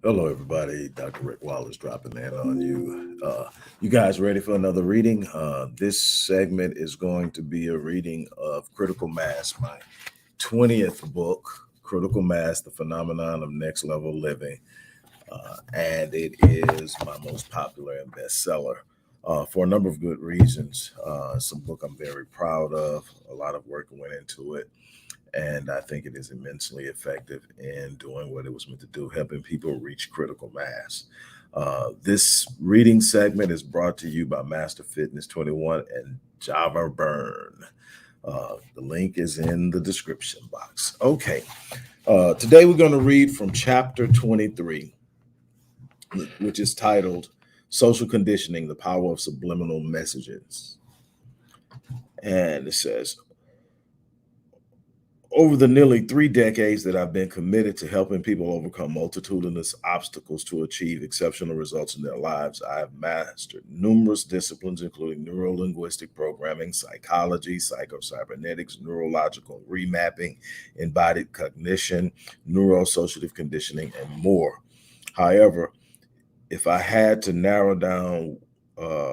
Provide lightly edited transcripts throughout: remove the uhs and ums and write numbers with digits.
Hello, everybody. Dr. Rick Wallace dropping in on you. You guys ready for another reading? This segment is going to be a reading of Critical Mass, my 20th book, Critical Mass, The Phenomenon of Next Level Living. And it is my most popular and bestseller for a number of good reasons. It's a book I'm very proud of. A lot of work went into it, and I think it is immensely effective in doing what it was meant to do, helping people reach critical mass. This reading segment is brought to you by Master Fitness 21 and Java Burn. The link is in the description box. Okay, today we're going to read from chapter 23, which is titled Social Conditioning, the Power of Subliminal Messages. And it says, over the nearly 3 decades that I've been committed to helping people overcome multitudinous obstacles to achieve exceptional results in their lives, I have mastered numerous disciplines, including neuro-linguistic programming, psychology, psychocybernetics, neurological remapping, embodied cognition, neurosociative conditioning, and more. However, if I had to narrow down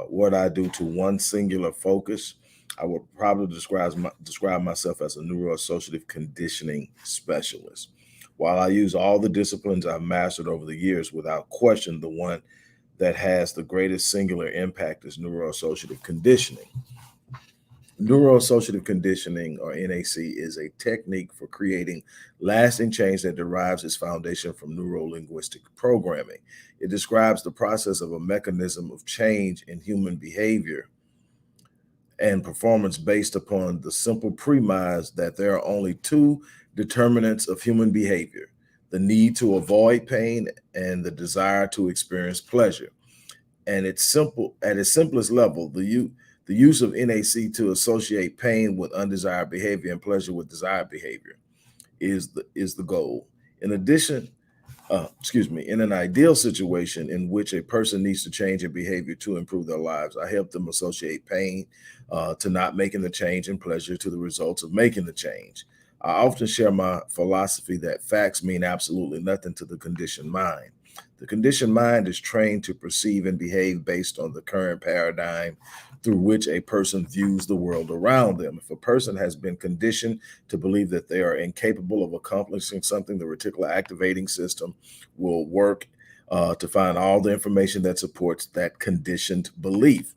what I do to one singular focus, I would probably describe myself as a neuroassociative conditioning specialist. While I use all the disciplines I've mastered over the years, without question, the one that has the greatest singular impact is neuroassociative conditioning. Neuroassociative conditioning, or NAC, is a technique for creating lasting change that derives its foundation from neuro-linguistic programming. It describes the process of a mechanism of change in human behavior and performance based upon the simple premise that there are only two determinants of human behavior: the need to avoid pain and the desire to experience pleasure. And it's simple at its simplest level, the use of NAC to associate pain with undesired behavior and pleasure with desired behavior is the goal. In addition, in an ideal situation in which a person needs to change their behavior to improve their lives, I help them associate pain to not making the change and pleasure to the results of making the change. I often share my philosophy that facts mean absolutely nothing to the conditioned mind. The conditioned mind is trained to perceive and behave based on the current paradigm through which a person views the world around them. If a person has been conditioned to believe that they are incapable of accomplishing something, the reticular activating system will work to find all the information that supports that conditioned belief.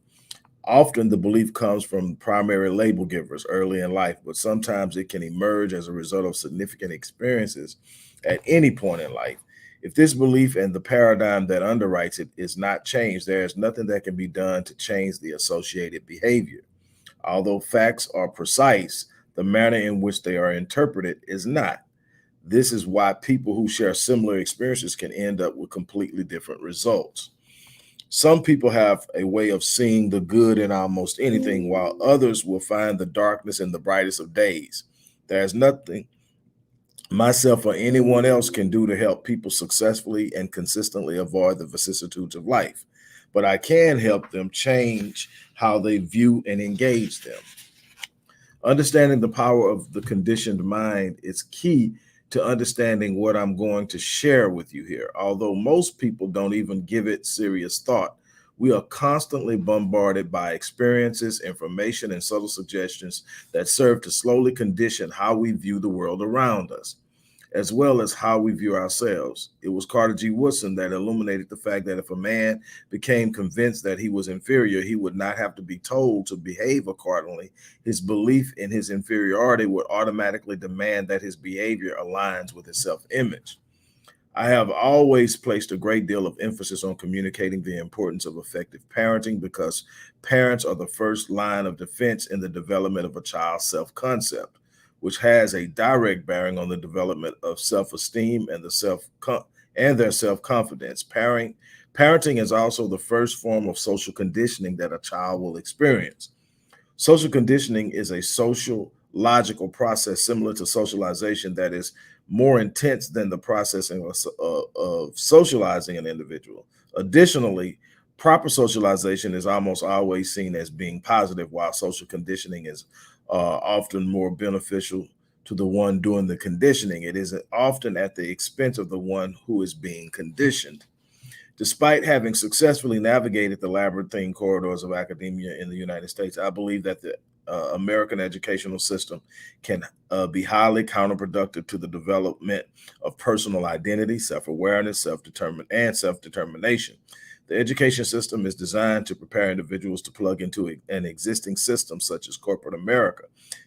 Often the belief comes from primary label givers early in life, but sometimes it can emerge as a result of significant experiences at any point in life. If this belief and the paradigm that underwrites it is not changed, there is nothing that can be done to change the associated behavior. Although facts are precise, the manner in which they are interpreted is not. This is why people who share similar experiences can end up with completely different results. Some people have a way of seeing the good in almost anything, while others will find the darkness in the brightest of days. There's nothing myself or anyone else can do to help people successfully and consistently avoid the vicissitudes of life, but I can help them change how they view and engage them. Understanding the power of the conditioned mind is key to understanding what I'm going to share with you here. Although most people don't even give it serious thought, we are constantly bombarded by experiences, information, and subtle suggestions that serve to slowly condition how we view the world around us, as well as how we view ourselves. It was Carter G. Woodson that illuminated the fact that if a man became convinced that he was inferior, he would not have to be told to behave accordingly. His belief in his inferiority would automatically demand that his behavior aligns with his self image. I have always placed a great deal of emphasis on communicating the importance of effective parenting because parents are the first line of defense in the development of a child's self concept, which has a direct bearing on the development of self-esteem and their self-confidence. Parenting is also the first form of social conditioning that a child will experience. Social conditioning is a social logical process similar to socialization that is more intense than the processing of socializing an individual. Additionally, proper socialization is almost always seen as being positive, while social conditioning is often more beneficial to the one doing the conditioning. It is often at the expense of the one who is being conditioned. Despite having successfully navigated the labyrinthine corridors of academia in the United States, I believe that the American educational system can be highly counterproductive to the development of personal identity, self-awareness, self-determination. The education system is designed to prepare individuals to plug into an existing system such as corporate America.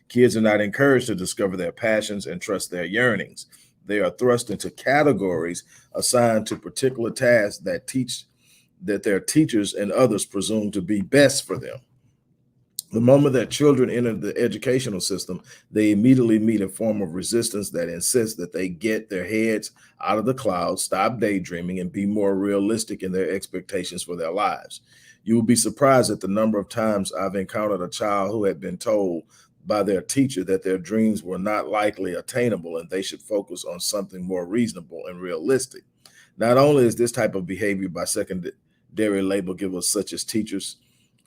Kids are not encouraged to discover their passions and trust their yearnings. They are thrust into categories assigned to particular tasks that their teachers and others presume to be best for them. The moment that children enter the educational system, they immediately meet a form of resistance that insists that they get their heads out of the clouds, stop daydreaming, and be more realistic in their expectations for their lives. You will be surprised at the number of times I've encountered a child who had been told by their teacher that their dreams were not likely attainable and they should focus on something more reasonable and realistic. Not only is this type of behavior by secondary label givers such as teachers,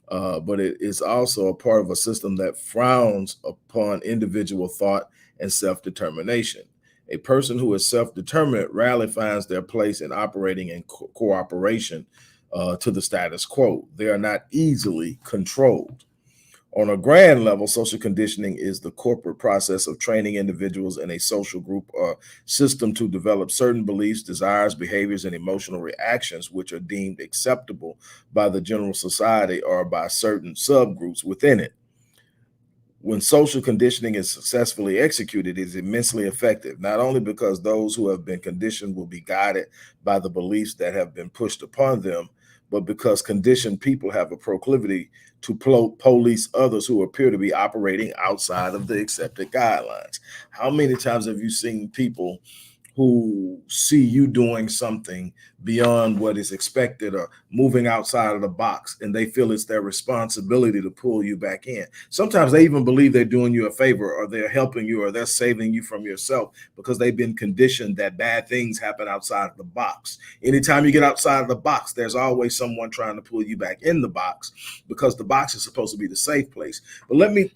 but it is also a part of a system that frowns upon individual thought and self-determination. A person who is self-determined rarely finds their place in operating in cooperation to the status quo. They are not easily controlled. On a grand level, social conditioning is the corporate process of training individuals in a social group or system to develop certain beliefs, desires, behaviors, and emotional reactions which are deemed acceptable by the general society or by certain subgroups within it. When social conditioning is successfully executed, it is immensely effective, not only because those who have been conditioned will be guided by the beliefs that have been pushed upon them, but because conditioned people have a proclivity to police others who appear to be operating outside of the accepted guidelines. How many times have you seen people who see you doing something beyond what is expected or moving outside of the box, and they feel it's their responsibility to pull you back in? Sometimes they even believe they're doing you a favor, or they're helping you, or they're saving you from yourself, because they've been conditioned that bad things happen outside of the box. Anytime you get outside of the box, there's always someone trying to pull you back in the box, because the box is supposed to be the safe place. But let me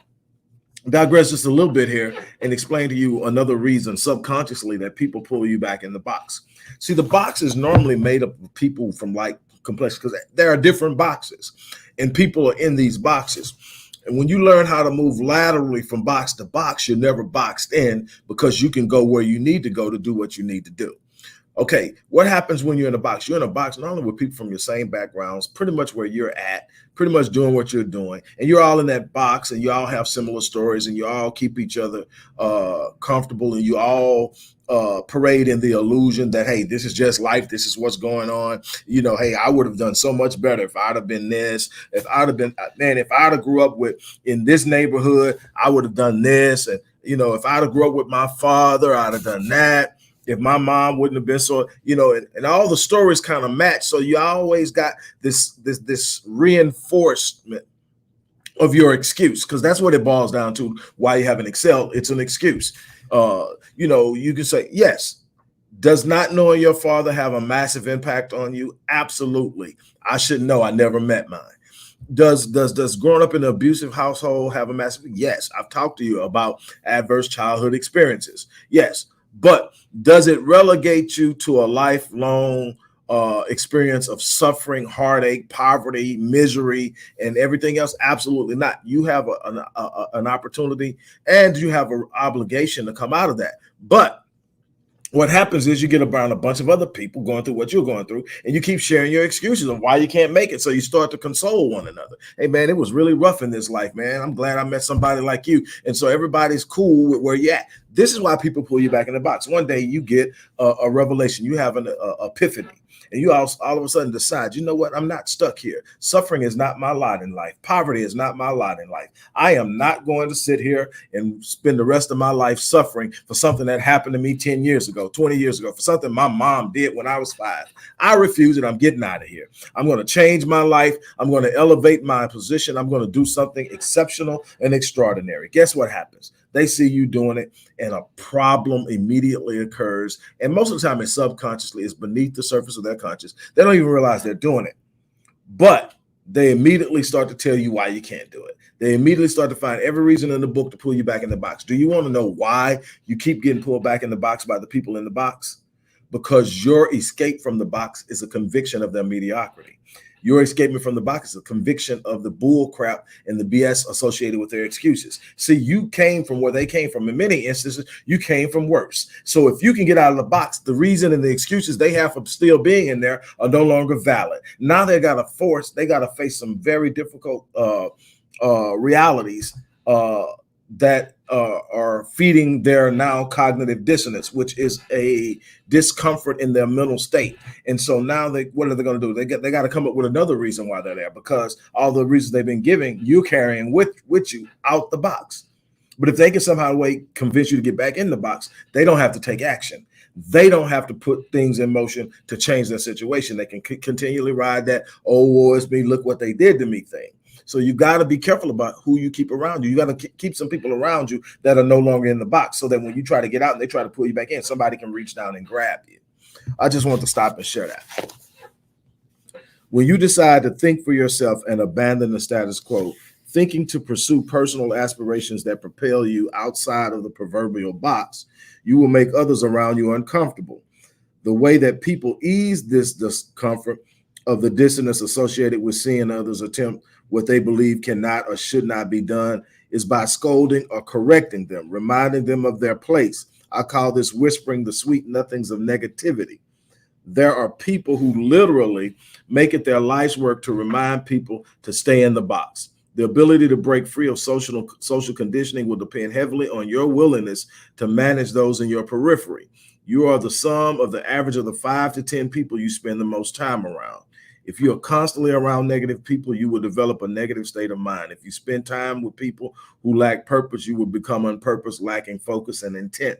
digress just a little bit here and explain to you another reason subconsciously that people pull you back in the box. See, the box is normally made up of people from like complex, because there are different boxes and people are in these boxes. And when you learn how to move laterally from box to box, you're never boxed in, because you can go where you need to go to do what you need to do. Okay, what happens when you're in a box? You're in a box not only with people from your same backgrounds, pretty much where you're at, pretty much doing what you're doing, and you're all in that box, and you all have similar stories, and you all keep each other comfortable, and you all parade in the illusion that, hey, this is just life, this is what's going on. You know, hey, I would have done so much better if I'd have been this, if I'd have been, man, if I'd have grew up in this neighborhood, I would have done this. And, you know, if I'd have grew up with my father, I'd have done that. If my mom wouldn't have been so, you know, and all the stories kind of match. So you always got this reinforcement of your excuse, because that's what it boils down to. Why you haven't excelled? It's an excuse. You know, you can say, yes, does not knowing your father have a massive impact on you? Absolutely. I should know. I never met mine. Does growing up in an abusive household have a massive? Yes. I've talked to you about adverse childhood experiences. Yes. But does it relegate you to a lifelong experience of suffering, heartache, poverty, misery, and everything else? Absolutely not. You have an opportunity, and you have an obligation to come out of that. But what happens is you get around a bunch of other people going through what you're going through, and you keep sharing your excuses of why you can't make it. So you start to console one another. Hey, man, it was really rough in this life, man. I'm glad I met somebody like you. And so everybody's cool with where you're at. This is why people pull you back in the box. One day you get a revelation. You have an epiphany. And you all of a sudden decide, you know what? I'm not stuck here. Suffering is not my lot in life. Poverty is not my lot in life. I am not going to sit here and spend the rest of my life suffering for something that happened to me 10 years ago, 20 years ago, for something my mom did when I was 5. I refuse it. I'm getting out of here. I'm going to change my life. I'm going to elevate my position. I'm going to do something exceptional and extraordinary. Guess what happens? They see you doing it, and a problem immediately occurs. And most of the time, it's subconsciously, it's beneath the surface of their conscious. They don't even realize they're doing it, but they immediately start to tell you why you can't do it. They immediately start to find every reason in the book to pull you back in the box. Do you want to know why you keep getting pulled back in the box by the people in the box? Because your escape from the box is a conviction of their mediocrity. Your escaping from the box is a conviction of the bull crap and the BS associated with their excuses. See, you came from where they came from. In many instances, you came from worse. So if you can get out of the box, the reason and the excuses they have for still being in there are no longer valid. Now they got to face some very difficult realities that are feeding their now cognitive dissonance, which is a discomfort in their mental state. And so now what are they going to do? They got to come up with another reason why they're there, because all the reasons they've been giving, you carrying with you out the box. But if they can somehow convince you to get back in the box, they don't have to take action. They don't have to put things in motion to change their situation. They can continually ride that, oh, woe is me, look what they did to me thing. So you got to be careful about who you keep around you. You got to keep some people around you that are no longer in the box, so that when you try to get out and they try to pull you back in, somebody can reach down and grab you. I just want to stop and share that. When you decide to think for yourself and abandon the status quo, thinking to pursue personal aspirations that propel you outside of the proverbial box, you will make others around you uncomfortable. The way that people ease this discomfort of the dissonance associated with seeing others attempt what they believe cannot or should not be done is by scolding or correcting them, reminding them of their place. I call this whispering the sweet nothings of negativity. There are people who literally make it their life's work to remind people to stay in the box. The ability to break free of social conditioning will depend heavily on your willingness to manage those in your periphery. You are the sum of the average of the 5 to 10 people you spend the most time around. If you are constantly around negative people, you will develop a negative state of mind. If you spend time with people who lack purpose, you will become unpurposed, lacking focus and intent.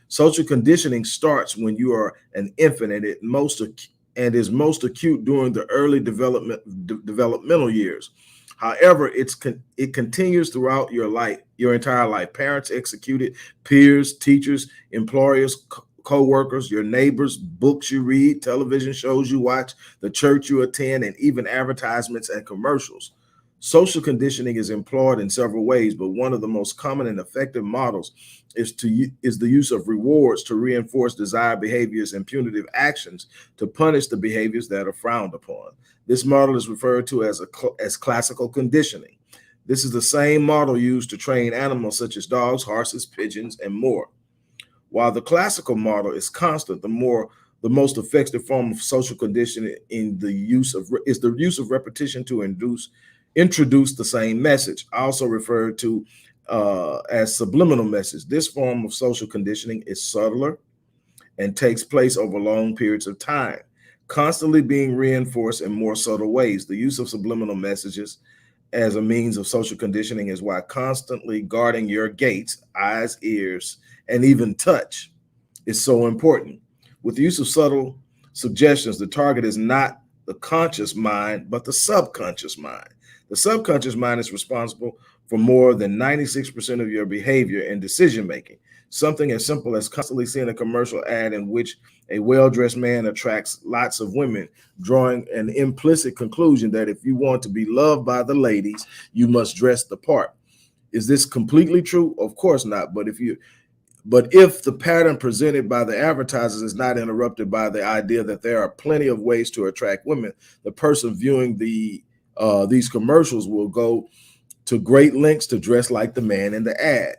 Social conditioning starts when you are an infant and is most acute during the early developmental years. However, it continues throughout your entire life. Parents execute it, peers, teachers, employers, co-workers, your neighbors, books you read, television shows you watch, the church you attend, and even advertisements and commercials. Social conditioning is employed in several ways, but one of the most common and effective models is the use of rewards to reinforce desired behaviors and punitive actions to punish the behaviors that are frowned upon. This model is referred to as classical conditioning. This is the same model used to train animals such as dogs, horses, pigeons, and more. While the classical model is constant, the most effective form of social conditioning is the use of repetition to introduce the same message, also referred to as subliminal message. This form of social conditioning is subtler and takes place over long periods of time, constantly being reinforced in more subtle ways. The use of subliminal messages as a means of social conditioning is why constantly guarding your gates, eyes, ears, and even touch is so important. With the use of subtle suggestions, the target is not the conscious mind, but the subconscious mind. The subconscious mind is responsible for more than 96% of your behavior and decision-making. Something as simple as constantly seeing a commercial ad in which a well-dressed man attracts lots of women, drawing an implicit conclusion that if you want to be loved by the ladies, you must dress the part. Is this completely true? Of course not. But if the pattern presented by the advertisers is not interrupted by the idea that there are plenty of ways to attract women, the person viewing these commercials will go to great lengths to dress like the man in the ad.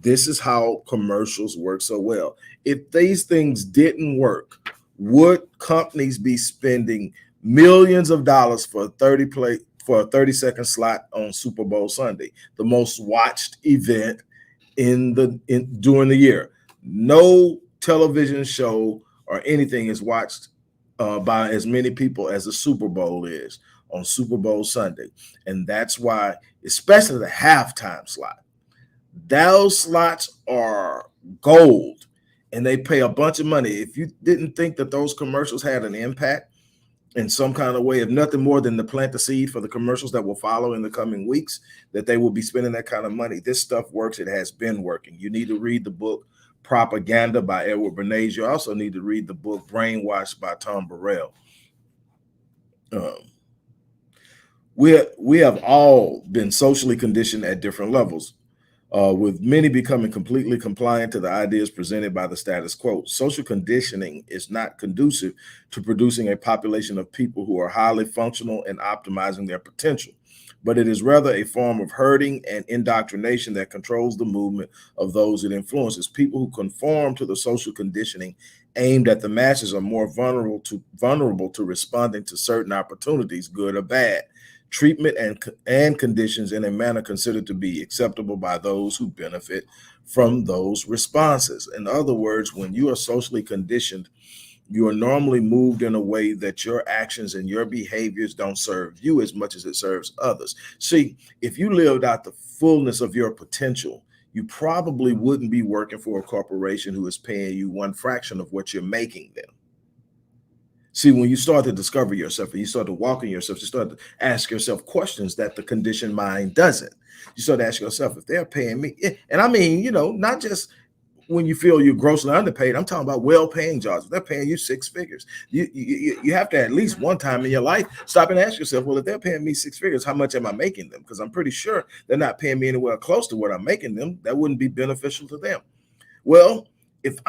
This is how commercials work so well. If these things didn't work, would companies be spending millions of dollars for a 30-second slot on Super Bowl Sunday, the most watched event during the year? No television show or anything is watched by as many people as the Super Bowl is on Super Bowl Sunday. And that's why, especially the halftime slot, those slots are gold and they pay a bunch of money. If you didn't think that those commercials had an impact in some kind of way, if nothing more than to plant the seed for the commercials that will follow in the coming weeks, that they will be spending that kind of money. This stuff works. It has been working. You need to read the book Propaganda by Edward Bernays. You also need to read the book Brainwashed by Tom Burrell. We have all been socially conditioned at different levels, with many becoming completely compliant to the ideas presented by the status quo. Social conditioning is not conducive to producing a population of people who are highly functional and optimizing their potential, but it is rather a form of herding and indoctrination that controls the movement of those it influences. People who conform to the social conditioning aimed at the masses are more vulnerable to responding to certain opportunities, good or bad, treatment and conditions in a manner considered to be acceptable by those who benefit from those responses. In other words, when you are socially conditioned, you are normally moved in a way that your actions and your behaviors don't serve you as much as it serves others. See, if you lived out the fullness of your potential, you probably wouldn't be working for a corporation who is paying you one fraction of what you're making them. See, when you start to discover yourself and you start to walk in yourself, you start to ask yourself questions that the conditioned mind doesn't. You start to ask yourself, if they're paying me, and I mean, not just when you feel you're grossly underpaid. I'm talking about well-paying jobs. If they're paying you six figures, you have to at least one time in your life stop and ask yourself, well, if they're paying me six figures, how much am I making them? Because I'm pretty sure they're not paying me anywhere close to what I'm making them. That wouldn't be beneficial to them. Well, if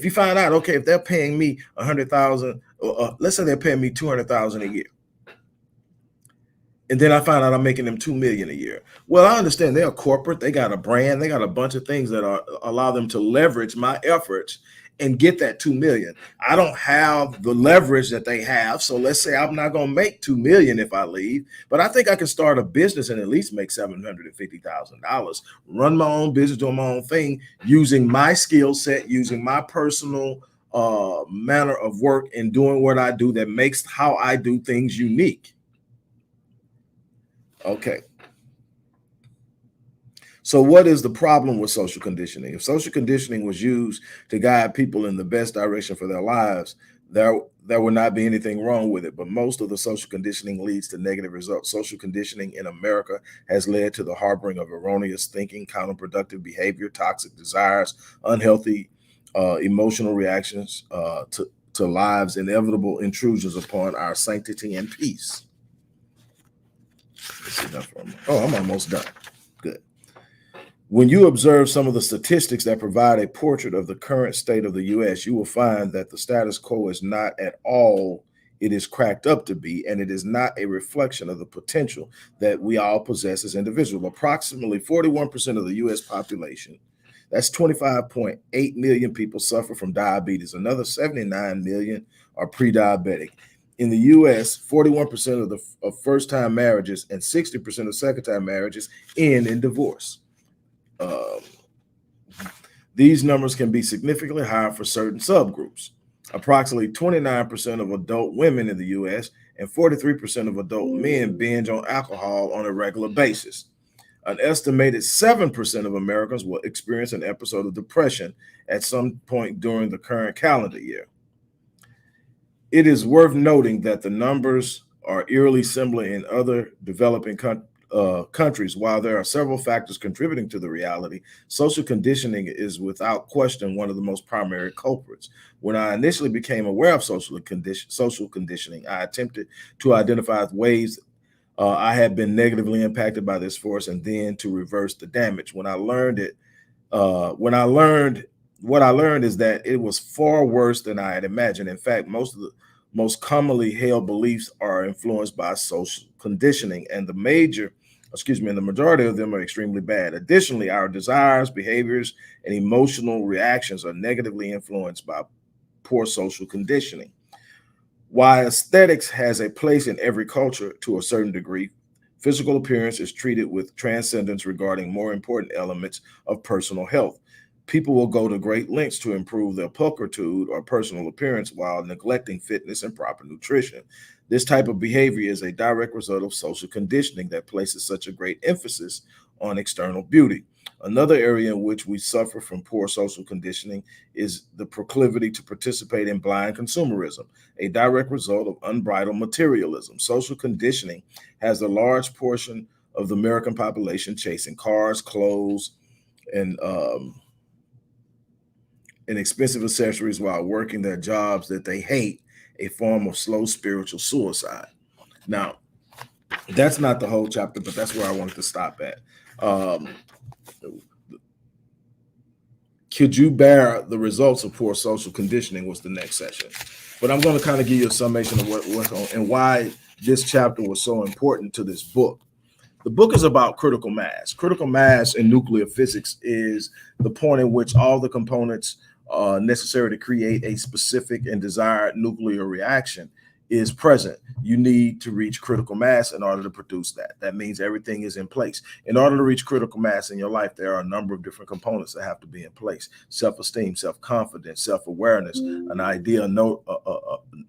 you find out, okay, if they're paying me 100,000, let's say they're paying me 200,000 a year, and then I find out I'm making them 2 million a year. Well, I understand they're corporate, they got a brand, they got a bunch of things that allow them to leverage my efforts and get that 2 million. I don't have the leverage that they have. So let's say I'm not going to make 2 million if I leave, but I think I can start a business and at least make $750,000, run my own business, doing my own thing, using my skill set, using my personal manner of work and doing what I do that makes how I do things unique. Okay. So what is the problem with social conditioning? If social conditioning was used to guide people in the best direction for their lives, there would not be anything wrong with it. But most of the social conditioning leads to negative results. Social conditioning in America has led to the harboring of erroneous thinking, counterproductive behavior, toxic desires, unhealthy emotional reactions to lives, inevitable intrusions upon our sanctity and peace. Let's see that for a moment. Oh, I'm almost done. Good. When you observe some of the statistics that provide a portrait of the current state of the U.S., you will find that the status quo is not at all it is cracked up to be, and it is not a reflection of the potential that we all possess as individuals. Approximately 41% of the U.S. population, that's 25.8 million people, suffer from diabetes. Another 79 million are pre-diabetic. In the U.S., 41% of first-time marriages and 60% of second-time marriages end in divorce. These numbers can be significantly higher for certain subgroups. Approximately 29% of adult women in the U.S. and 43% of adult men binge on alcohol on a regular basis. An estimated 7% of Americans will experience an episode of depression at some point during the current calendar year. It is worth noting that the numbers are eerily similar in other developing countries. While there are several factors contributing to the reality, social conditioning is without question one of the most primary culprits. When I initially became aware of social conditioning, I attempted to identify ways I had been negatively impacted by this force and then to reverse the damage. What I learned is that it was far worse than I had imagined. In fact, most of the most commonly held beliefs are influenced by social conditioning, and the majority of them are extremely bad. Additionally, our desires, behaviors, and emotional reactions are negatively influenced by poor social conditioning. While aesthetics has a place in every culture to a certain degree, physical appearance is treated with transcendence regarding more important elements of personal health. People will go to great lengths to improve their pulchritude or personal appearance while neglecting fitness and proper nutrition. This type of behavior is a direct result of social conditioning that places such a great emphasis on external beauty. Another area in which we suffer from poor social conditioning is the proclivity to participate in blind consumerism, a direct result of unbridled materialism. Social conditioning has a large portion of the American population chasing cars, clothes, and expensive accessories while working their jobs that they hate, a form of slow spiritual suicide. Now, That's not the whole chapter, but that's where I wanted to stop at. Um, could you bear the results of poor social conditioning was the next session. But I'm going to kind of give you a summation of what's on and why this chapter was so important to this book. The book is about critical mass. Critical mass in nuclear physics is the point in which all the components necessary to create a specific and desired nuclear reaction is present. You need to reach critical mass in order to produce that. That means everything is in place. In order to reach critical mass in your life, there are a number of different components that have to be in place: self-esteem, self-confidence, self-awareness, an idea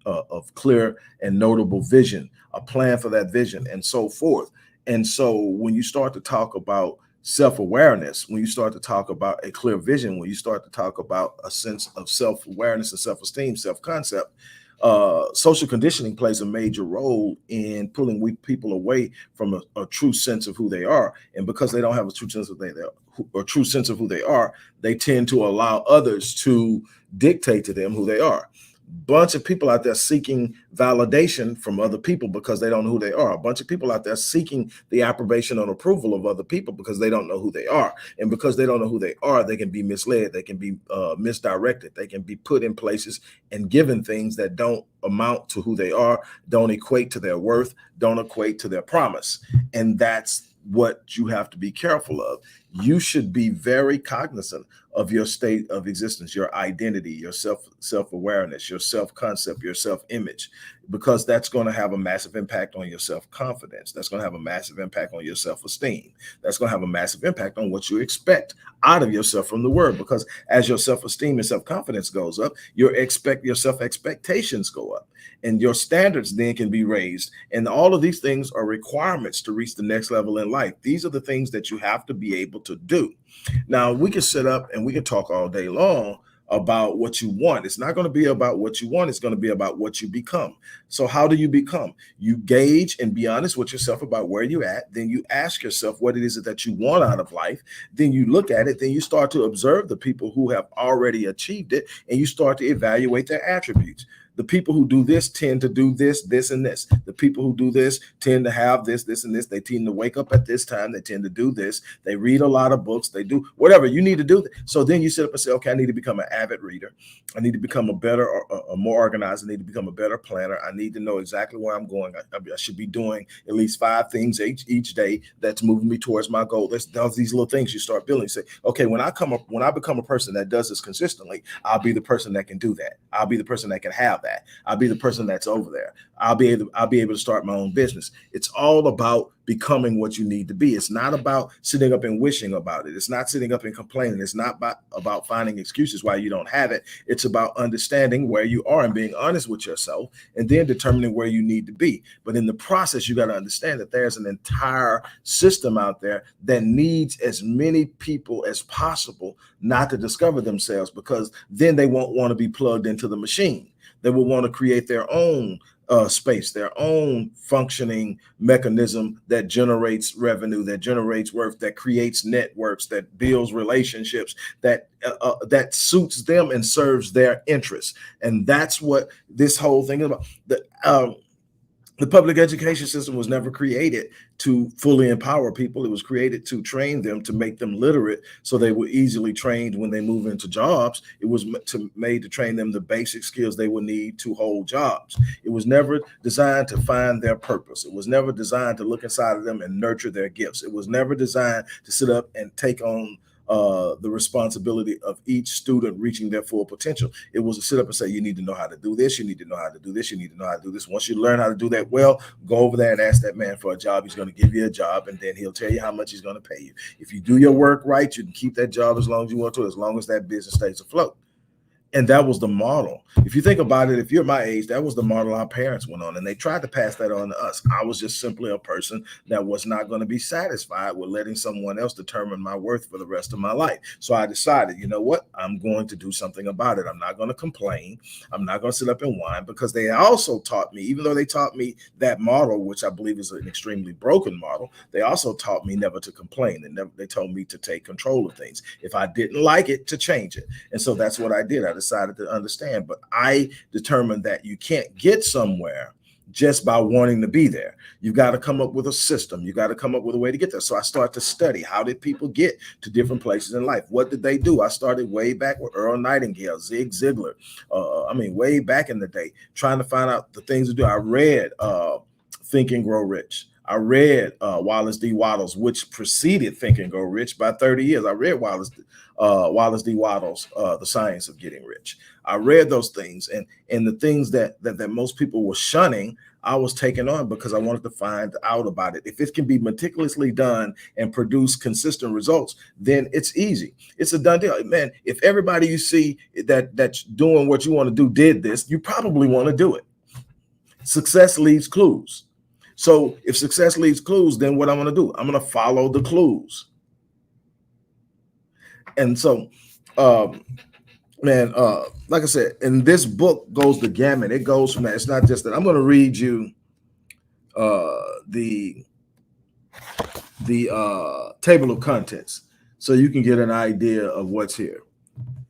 of clear and notable vision, a plan for that vision, and so forth. And so when you start to talk about self-awareness, when you start to talk about a clear vision, when you start to talk about a sense of self-awareness and self-esteem, self-concept, social conditioning plays a major role in pulling weak people away from a true sense of who they are. And because they don't have a true sense of who they are, they tend to allow others to dictate to them who they are. Bunch of people out there seeking validation from other people because they don't know who they are. A bunch of people out there seeking the approbation and approval of other people because they don't know who they are. And because they don't know who they are, they can be misled. They can be misdirected. They can be put in places and given things that don't amount to who they are, don't equate to their worth, don't equate to their promise. And that's what you have to be careful of. You should be very cognizant of your state of existence, your identity, your self-awareness, your self-concept, your self-image, because that's going to have a massive impact on your self-confidence. That's going to have a massive impact on your self-esteem. That's going to have a massive impact on what you expect out of yourself from the word, because as your self-esteem and self-confidence goes up, your self-expectations go up, and your standards then can be raised. And all of these things are requirements to reach the next level in life. These are the things that you have to be able to do. Now, we can sit up and we can talk all day long about what you want. It's not going to be about what you want. It's going to be about what you become. So how do you become? You gauge and be honest with yourself about where you're at. Then you ask yourself what it is that you want out of life. Then you look at it. Then you start to observe the people who have already achieved it, and you start to evaluate their attributes. The people who do this tend to do this, this, and this. The people who do this tend to have this, this, and this. They tend to wake up at this time. They tend to do this. They read a lot of books. They do whatever you need to do. So then you sit up and say, okay, I need to become an avid reader. I need to become a better, a more organized. I need to become a better planner. I need to know exactly where I'm going. I should be doing at least 5 things each day that's moving me towards my goal. There's these little things you start building. Say, okay, when I become a person that does this consistently, I'll be the person that can do that. I'll be the person that can have that. I'll be the person that's over there. I'll be able to start my own business. It's all about becoming what you need to be. It's not about sitting up and wishing about it. It's not sitting up and complaining. It's not about finding excuses why you don't have it. It's about understanding where you are and being honest with yourself, and then determining where you need to be. But in the process, you got to understand that there's an entire system out there that needs as many people as possible not to discover themselves, because then they won't want to be plugged into the machine. They will want to create their own space, their own functioning mechanism that generates revenue, that generates worth, that creates networks, that builds relationships, that suits them and serves their interests. And that's what this whole thing is about. The public education system was never created to fully empower people. It was created to train them, to make them literate so they were easily trained when they move into jobs. It was made to train them the basic skills they would need to hold jobs. It was never designed to find their purpose. It was never designed to look inside of them and nurture their gifts. It was never designed to sit up and take on the responsibility of each student reaching their full potential. It was to sit up and say, you need to know how to do this. You need to know how to do this. You need to know how to do this. Once you learn how to do that well, go over there and ask that man for a job. He's going to give you a job, and then he'll tell you how much he's going to pay you. If you do your work right, you can keep that job as long as you want to, as long as that business stays afloat. And that was the model. If you think about it, if you're my age, that was the model our parents went on, and they tried to pass that on to us. I was just simply a person that was not going to be satisfied with letting someone else determine my worth for the rest of my life. So I decided, you know what? I'm going to do something about it. I'm not going to complain. I'm not going to sit up and whine, because they also taught me, even though they taught me that model, which I believe is an extremely broken model, they also taught me never to complain. And they told me to take control of things. If I didn't like it, to change it. And so that's what I did. I decided to understand, but I determined that you can't get somewhere just by wanting to be there. You've got to come up with a system. You got to come up with a way to get there. So I start to study, how did people get to different places in life? What did they do? I started way back with Earl Nightingale, Zig Ziglar. Way back in the day, trying to find out the things to do. I read Think and Grow Rich. I read Wallace D. Wattles, which preceded Think and Grow Rich by 30 years. I read Wallace D. Wattles, The Science of Getting Rich. I read those things, and the things that most people were shunning, I was taking on because I wanted to find out about it. If it can be meticulously done and produce consistent results, then it's easy. It's a done deal. Man, if everybody you see that's doing what you want to do did this, you probably want to do it. Success leaves clues. So if success leaves clues, then what I'm going to do? I'm going to follow the clues. And so, like I said, and this book goes the gamut. It goes from that. It's not just that. I'm going to read you the table of contents so you can get an idea of what's here.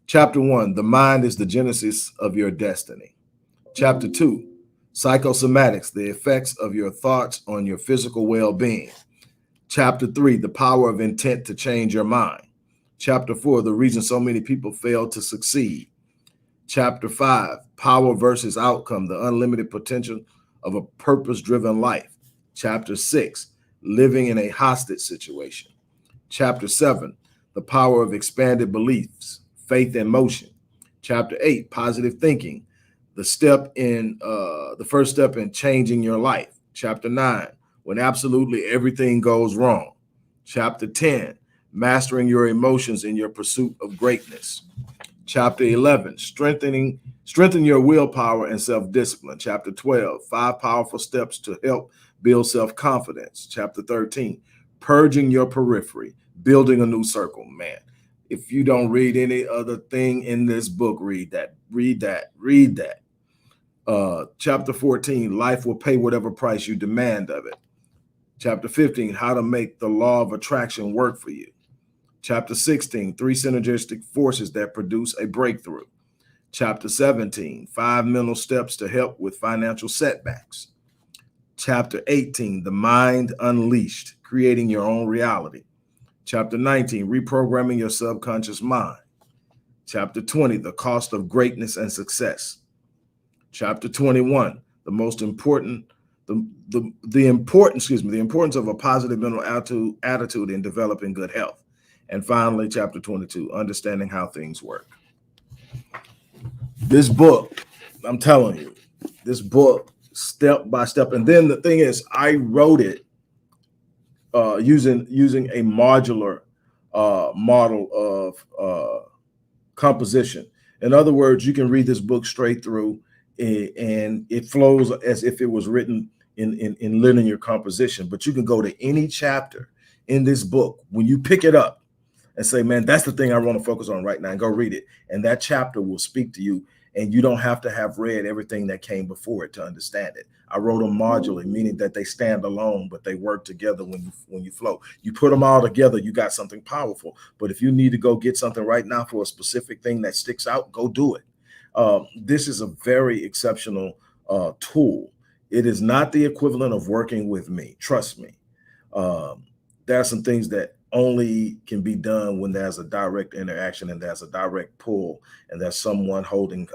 Chapter 1, the mind is the genesis of your destiny. Chapter 2, psychosomatics, the effects of your thoughts on your physical well-being. Chapter 3, the power of intent to change your mind. Chapter 4, the reason so many people fail to succeed. Chapter 5, power versus outcome, the unlimited potential of a purpose-driven life. Chapter 6, living in a hostage situation. Chapter 7, the power of expanded beliefs, faith in motion. Chapter 8, positive thinking, the first step in changing your life. Chapter 9, when absolutely everything goes wrong. Chapter 10, mastering your emotions in your pursuit of greatness. Chapter 11, strengthen your willpower and self-discipline. Chapter 12, 5 powerful steps to help build self-confidence. Chapter 13, purging your periphery, building a new circle. Man, if you don't read any other thing in this book, read that. Chapter 14, life will pay whatever price you demand of it. Chapter 15, how to make the law of attraction work for you. Chapter 16, 3 synergistic forces that produce a breakthrough. Chapter 17, 5 mental steps to help with financial setbacks. Chapter 18, the mind unleashed, creating your own reality. Chapter 19, reprogramming your subconscious mind. Chapter 20, the cost of greatness and success. Chapter 21, the importance of a positive mental attitude in developing good health. And finally, chapter 22, understanding how things work. This book, I'm telling you, this book, step by step. And then the thing is, I wrote it using a modular model of composition. In other words, you can read this book straight through, and it flows as if it was written in linear composition. But you can go to any chapter in this book when you pick it up and say, man, that's the thing I want to focus on right now, and go read it. And that chapter will speak to you, and you don't have to have read everything that came before it to understand it. I wrote them modularly, meaning that they stand alone, but they work together when you flow. You put them all together, you got something powerful. But if you need to go get something right now for a specific thing that sticks out, go do it. This is a very exceptional tool. It is not the equivalent of working with me. Trust me. There are some things that only can be done when there's a direct interaction and there's a direct pull, and there's someone holding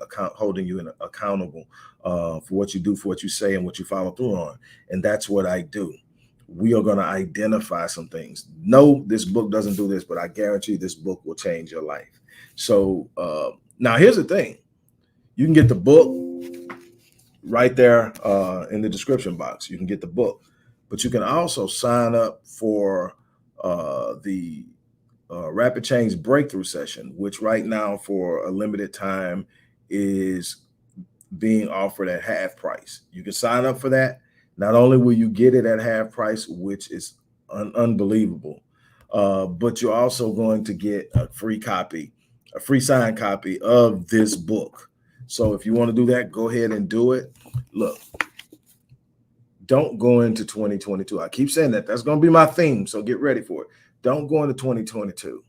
you accountable for what you do, for what you say, and what you follow through on. And that's what I do. We are going to identify some things. No, this book doesn't do this, but I guarantee this book will change your life. So now here's the thing. You can get the book right there in the description box. You can get the book, but you can also sign up for the Rapid Change Breakthrough Session, which right now for a limited time is being offered at half price. You can sign up for that. Not only will you get it at half price, which is unbelievable, but you're also going to get a free signed copy of this book. So if you want to do that, go ahead and do it. Look, don't go into 2022. I keep saying that. That's going to be my theme, so get ready for it. Don't go into 2022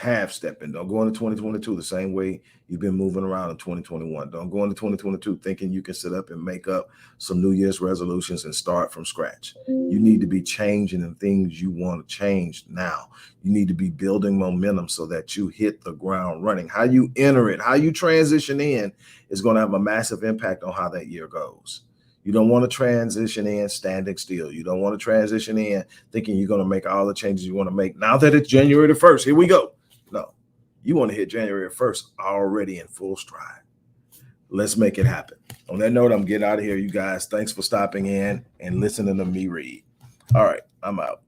half stepping. Don't go into 2022 the same way you've been moving around in 2021. Don't go into 2022 thinking you can sit up and make up some New Year's resolutions and start from scratch. You need to be changing the things you want to change now. You need to be building momentum so that you hit the ground running. How you enter it, how you transition in is going to have a massive impact on how that year goes. You don't want to transition in standing still. You don't want to transition in thinking you're going to make all the changes you want to make now that it's January the 1st. Here we go. No, you want to hit January 1st already in full stride. Let's make it happen. On that note, I'm getting out of here, you guys. Thanks for stopping in and listening to me read. All right, I'm out.